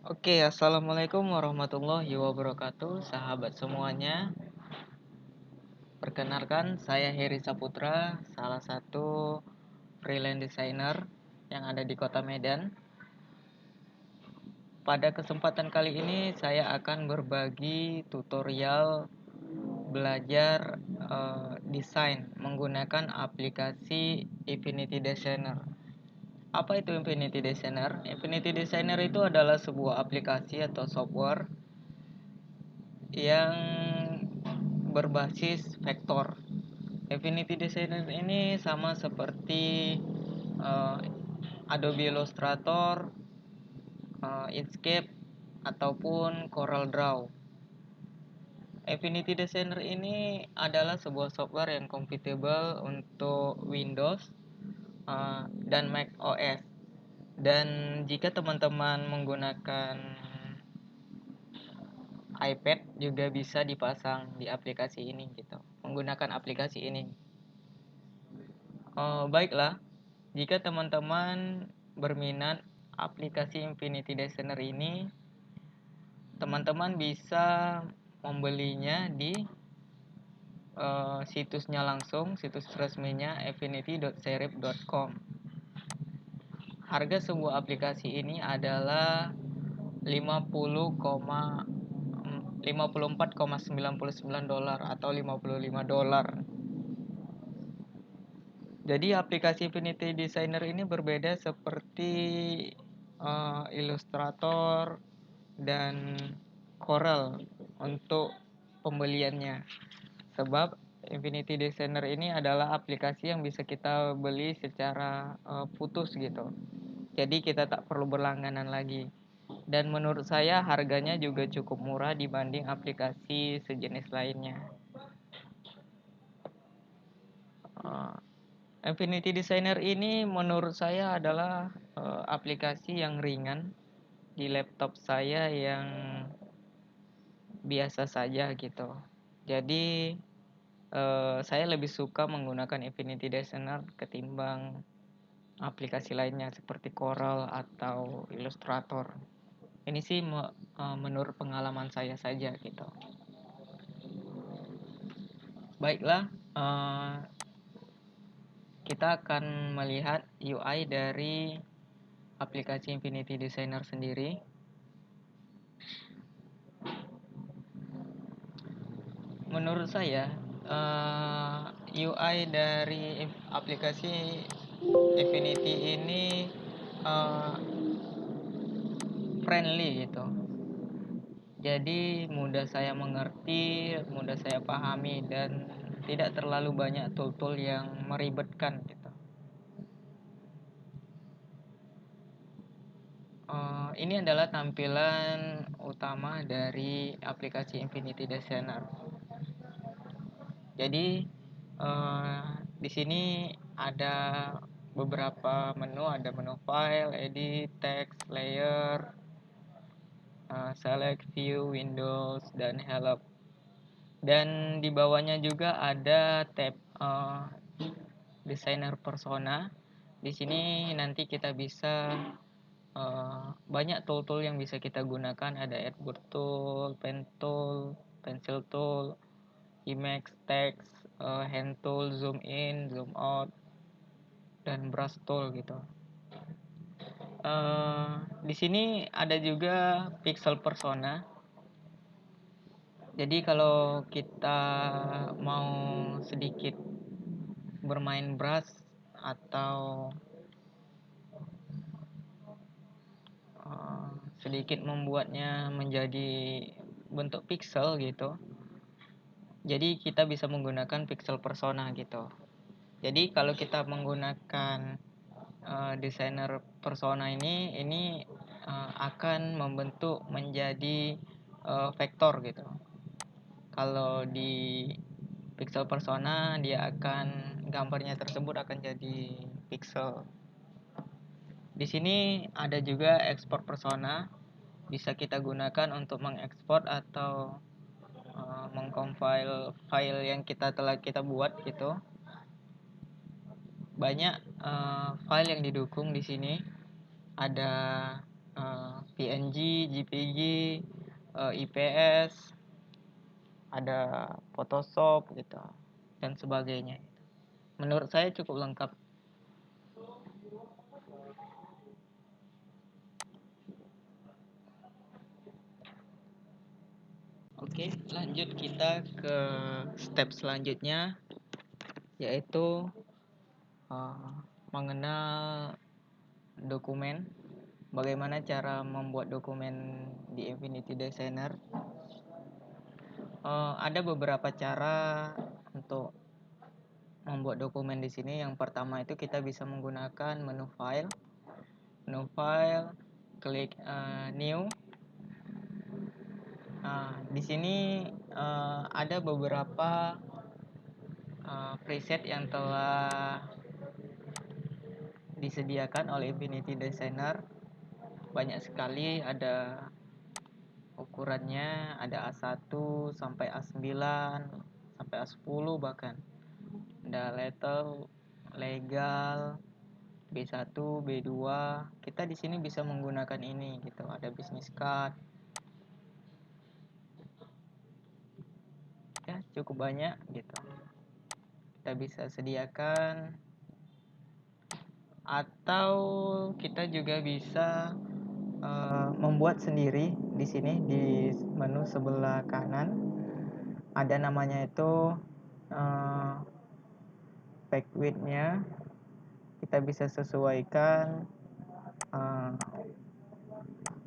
Oke, assalamualaikum warahmatullahi wabarakatuh, sahabat semuanya. Perkenalkan, saya Heri Saputra, salah satu freelance designer yang ada di Kota Medan. Pada kesempatan kali ini, saya akan berbagi tutorial belajar desain menggunakan aplikasi Infinity Designer. Apa itu Infinity Designer? Infinity Designer itu adalah sebuah aplikasi atau software yang berbasis vektor. Infinity Designer ini sama seperti uh, Adobe Illustrator, Inkscape, ataupun Corel Draw. Infinity Designer ini adalah sebuah software yang compatible untuk Windows dan Mac OS. Dan jika teman-teman menggunakan iPad juga bisa dipasang di aplikasi ini gitu, menggunakan aplikasi ini. Baiklah, jika teman-teman berminat aplikasi Infinity Designer ini, teman-teman bisa membelinya di situsnya langsung, situs resminya infinity.serif.com. Harga sebuah aplikasi ini adalah 54,99 dolar atau 55 dolar. Jadi aplikasi Infinity Designer ini berbeda seperti Illustrator dan Corel untuk pembeliannya. Sebab Infinity Designer ini adalah aplikasi yang bisa kita beli secara putus gitu. Jadi kita tak perlu berlangganan lagi. Dan menurut saya harganya juga cukup murah dibanding aplikasi sejenis lainnya. Uh, Infinity Designer ini menurut saya adalah aplikasi yang ringan di laptop saya yang biasa saja gitu. Jadi saya lebih suka menggunakan Infinity Designer ketimbang aplikasi lainnya seperti Corel atau Illustrator. Ini sih menurut pengalaman saya saja gitu. Baiklah, kita akan melihat UI dari aplikasi Infinity Designer sendiri. Menurut saya UI dari aplikasi Infinity ini friendly gitu. Jadi mudah saya mengerti, mudah saya pahami, dan tidak terlalu banyak tool-tool yang meribetkan gitu. Ini adalah tampilan utama dari aplikasi Infinity Designer. Jadi di sini ada beberapa menu, ada menu file, edit, text, layer, select, view, windows, dan help. Dan di bawahnya juga ada tab designer persona. Di sini nanti kita bisa banyak tool-tool yang bisa kita gunakan. Ada Edward tool, pen tool, pencil tool, Emacs, text, hand tool, zoom in, zoom out, dan brush tool gitu. Di sini ada juga pixel persona. Jadi kalau kita mau sedikit bermain brush atau sedikit membuatnya menjadi bentuk pixel gitu, jadi kita bisa menggunakan pixel persona gitu. Jadi kalau kita menggunakan desainer persona ini akan membentuk menjadi vektor gitu. Kalau di pixel persona dia akan gambarnya tersebut akan jadi pixel. Di sini ada juga export persona, bisa kita gunakan untuk mengekspor atau mengcompile file yang telah kita buat gitu. Banyak file yang didukung di sini. Ada PNG, JPG, IPS, ada Photoshop gitu dan sebagainya. Menurut saya cukup lengkap. Oke, lanjut kita ke step selanjutnya, yaitu mengenal dokumen. Bagaimana cara membuat dokumen di Infinity Designer? Ada beberapa cara untuk membuat dokumen di sini. Yang pertama itu kita bisa menggunakan menu file, klik new. Di sini ada beberapa preset yang telah disediakan oleh Infinity Designer. Banyak sekali, ada ukurannya, ada A1 sampai A9 sampai A10 bahkan. Ada legal, B1, B2. Kita di sini bisa menggunakan ini gitu. Ada business card. Ya, cukup banyak gitu. Kita bisa sediakan, atau kita juga bisa membuat sendiri. Di sini di menu sebelah kanan ada namanya itu back width-nya. Kita bisa sesuaikan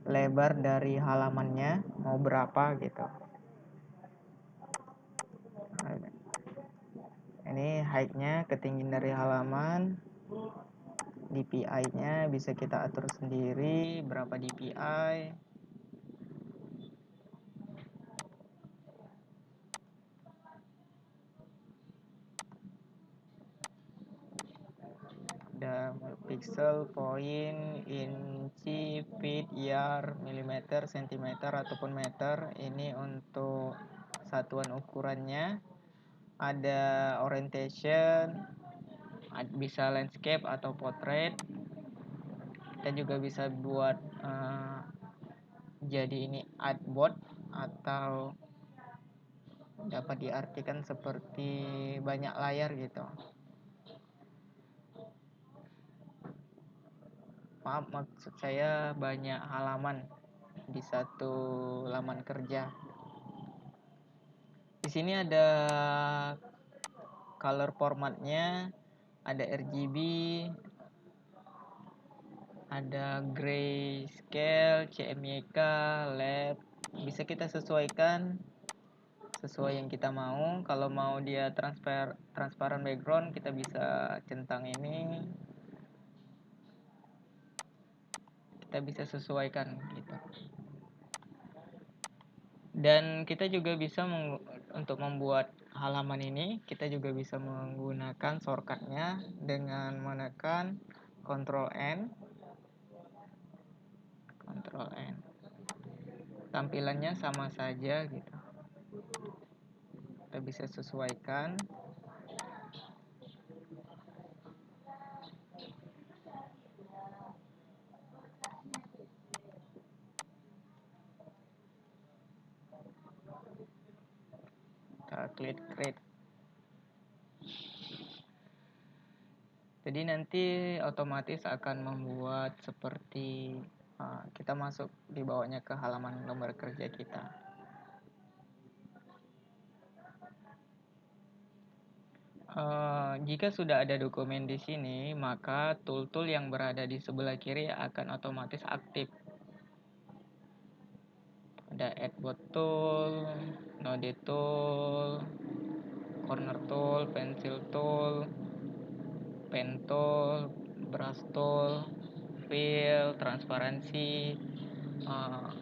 lebar dari halamannya mau berapa gitu. Ini height-nya, ketinggian dari halaman. DPI-nya bisa kita atur sendiri berapa DPI. Ada pixel, point, inci, feet, yard, milimeter, sentimeter ataupun meter. Ini untuk satuan ukurannya. Ada orientation, bisa landscape atau portrait. Kita juga bisa buat jadi ini artboard, atau dapat diartikan seperti banyak layar gitu. Maaf, maksud saya banyak halaman di satu laman kerja. Di sini ada color formatnya, ada RGB, ada grayscale, CMYK, LED. Bisa kita sesuaikan sesuai yang kita mau. Kalau mau dia transparan background, kita bisa centang ini. Kita bisa sesuaikan gitu. Dan kita juga bisa untuk membuat halaman ini, kita juga bisa menggunakan shortcutnya dengan menekan Ctrl N. Tampilannya sama saja gitu. Kita bisa sesuaikan. Kita klik create. Jadi nanti otomatis akan membuat seperti kita masuk di bawahnya ke halaman lembar kerja kita. Jika sudah ada dokumen di sini, maka tool-tool yang berada di sebelah kiri akan otomatis aktif. Ada Artboard tool, node tool, corner tool, pencil tool, pen tool, brush tool, fill, transparansi,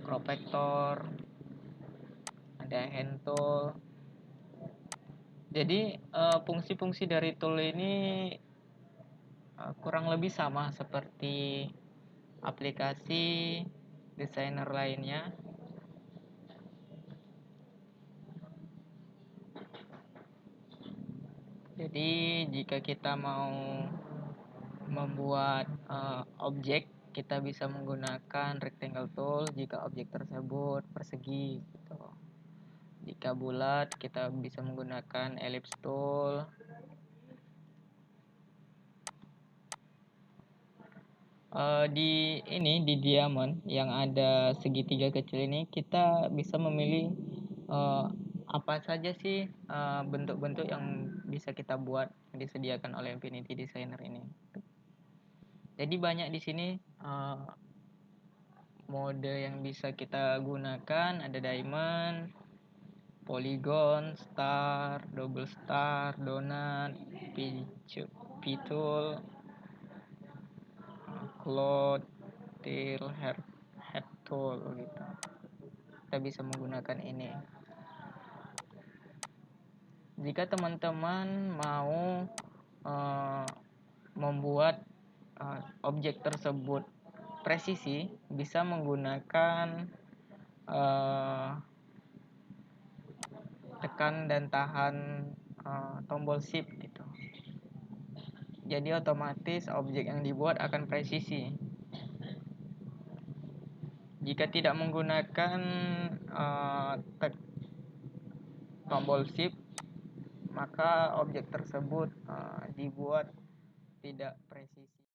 crop vector, ada hand tool. Jadi fungsi-fungsi dari tool ini kurang lebih sama seperti aplikasi desainer lainnya. Jadi jika kita mau membuat objek kita bisa menggunakan rectangle tool jika objek tersebut persegi gitu. Jika bulat kita bisa menggunakan ellipse tool. Di diamond yang ada segitiga kecil ini kita bisa memilih apa saja sih bentuk-bentuk yang bisa kita buat disediakan oleh Infinity Designer ini. Jadi banyak di sini mode yang bisa kita gunakan, ada diamond, polygon, star, double star, donut, p-tool, cloud, tail, head tool gitu. Kita bisa menggunakan ini. Jika teman-teman mau membuat objek tersebut presisi, bisa menggunakan tekan dan tahan tombol shift gitu. Jadi otomatis objek yang dibuat akan presisi. Jika tidak menggunakan tombol shift, maka objek tersebut dibuat tidak presisi.